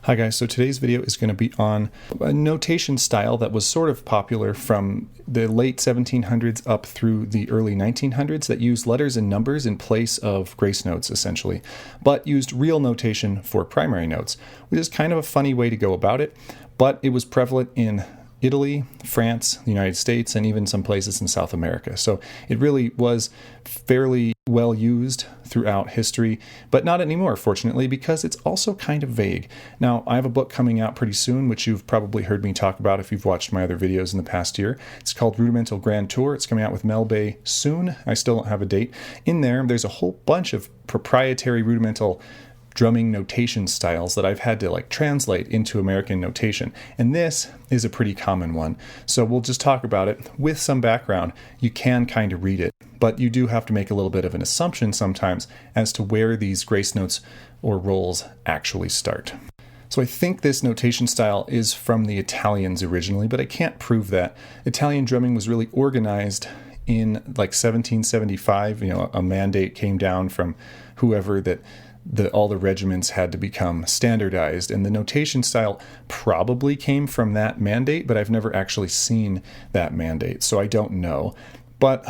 Hi guys, so today's video is going to be on a notation style that was sort of popular from the late 1700s up through the early 1900s that used letters and numbers in place of grace notes essentially, but used real notation for primary notes, which is kind of a funny way to go about it, but it was prevalent in Italy, France, the United States, and even some places in South America. So it really was fairly well used throughout history, but not anymore, fortunately, because it's also kind of vague. Now, I have a book coming out pretty soon, which you've probably heard me talk about if you've watched my other videos in the past year. It's called Rudimental Grand Tour. It's coming out with Mel Bay soon. I still don't have a date. In there's a whole bunch of proprietary rudimental drumming notation styles that I've had to translate into American notation. And this is a pretty common one. So we'll just talk about it with some background. You can kind of read it, but you do have to make a little bit of an assumption sometimes as to where these grace notes or rolls actually start. So I think this notation style is from the Italians originally, but I can't prove that. Italian drumming was really organized in 1775. A mandate came down from whoever that all the regiments had to become standardized, and the notation style probably came from that mandate, but I've never actually seen that mandate, so I don't know. But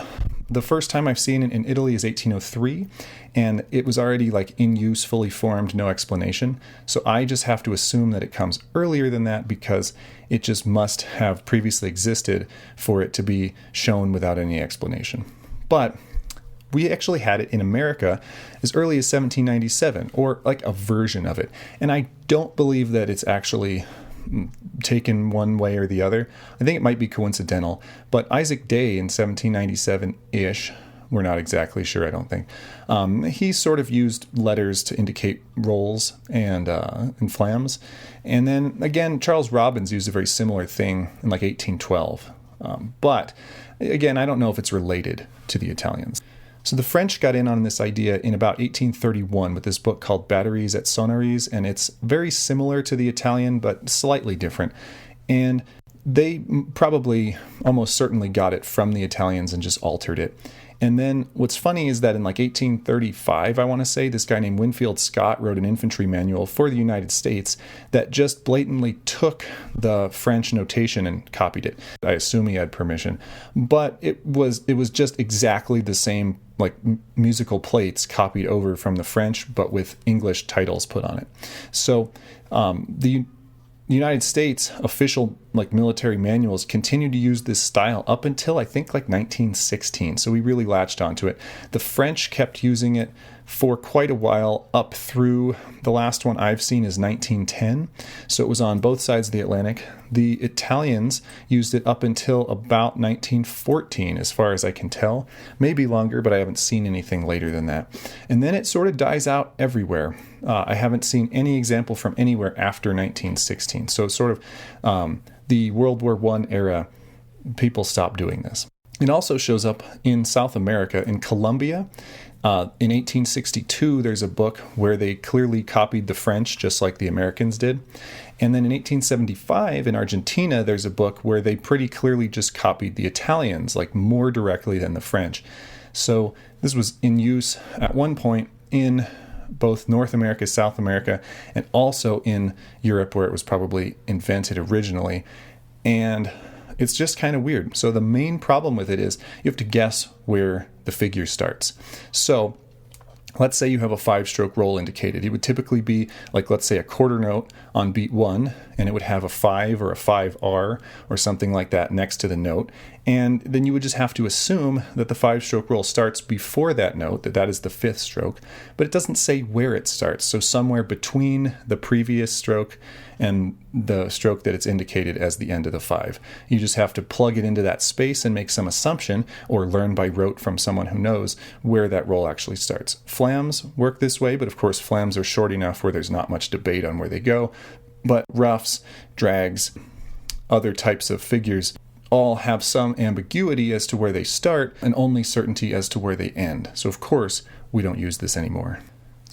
the first time I've seen it in Italy is 1803, and it was already in use, fully formed, no explanation. So I just have to assume that it comes earlier than that because it just must have previously existed for it to be shown without any explanation. But we actually had it in America as early as 1797, or a version of it. And I don't believe that it's actually taken one way or the other. I think it might be coincidental. But Isaac Day in 1797-ish, we're not exactly sure, I don't think. He sort of used letters to indicate rolls and flams. And then again, Charles Robbins used a very similar thing in 1812. But again, I don't know if it's related to the Italians. So the French got in on this idea in about 1831 with this book called Batteries et Sonneries, and it's very similar to the Italian, but slightly different. And they probably almost certainly got it from the Italians and just altered it. And then what's funny is that in 1835, I want to say, this guy named Winfield Scott wrote an infantry manual for the United States that just blatantly took the French notation and copied it. I assume he had permission, but it was just exactly the same musical plates copied over from the French, but with English titles put on it. So the United States official military manuals continued to use this style up until I think 1916. So we really latched onto it. The French kept using it for quite a while up through the last one I've seen is 1910. So it was on both sides of the Atlantic. The Italians used it up until about 1914, as far as I can tell. Maybe longer, but I haven't seen anything later than that. And then it sort of dies out everywhere. I haven't seen any example from anywhere after 1916. So sort of the World War I era, people stopped doing this. It also shows up in South America, in Colombia. In 1862, there's a book where they clearly copied the French, just like the Americans did. And then in 1875, in Argentina, there's a book where they pretty clearly just copied the Italians, more directly than the French. So this was in use at one point in both North America, South America, and also in Europe, where it was probably invented originally. And it's just kind of weird. So the main problem with it is you have to guess where the figure starts. So let's say you have a 5-stroke roll indicated. It would typically be let's say a quarter note on beat 1, and it would have a 5 or a 5R or something like that next to the note. And then you would just have to assume that the 5-stroke roll starts before that note, that is the 5th stroke, but it doesn't say where it starts. So somewhere between the previous stroke and the stroke that it's indicated as the end of the 5. You just have to plug it into that space and make some assumption, or learn by rote from someone who knows where that roll actually starts. Flams work this way, but of course flams are short enough where there's not much debate on where they go. But roughs, drags, other types of figures all have some ambiguity as to where they start and only certainty as to where they end. So of course, we don't use this anymore.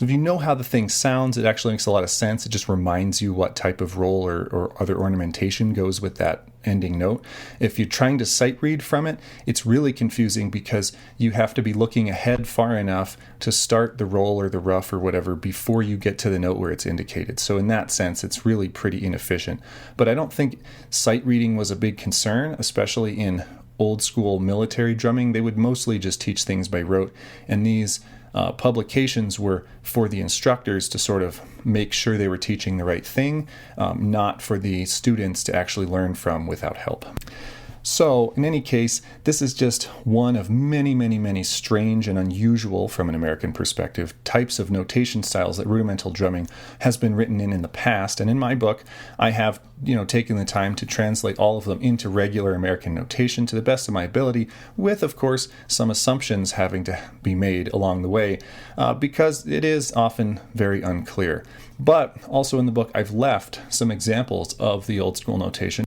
So if you know how the thing sounds, it actually makes a lot of sense. It just reminds you what type of roll or other ornamentation goes with that ending note. If you're trying to sight read from it, it's really confusing because you have to be looking ahead far enough to start the roll or the ruff or whatever before you get to the note where it's indicated. So in that sense, it's really pretty inefficient. But I don't think sight reading was a big concern, especially in old school military drumming. They would mostly just teach things by rote, and these publications were for the instructors to sort of make sure they were teaching the right thing, not for the students to actually learn from without help. So, in any case, this is just one of many, many, many strange and unusual, from an American perspective, types of notation styles that rudimental drumming has been written in the past. And in my book, I have, taken the time to translate all of them into regular American notation to the best of my ability, with, of course, some assumptions having to be made along the way, because it is often very unclear. But also in the book, I've left some examples of the old school notation.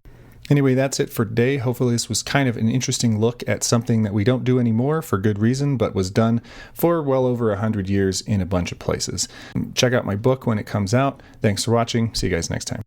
Anyway, that's it for today. Hopefully this was kind of an interesting look at something that we don't do anymore for good reason, but was done for well over 100 years in a bunch of places. Check out my book when it comes out. Thanks for watching. See you guys next time.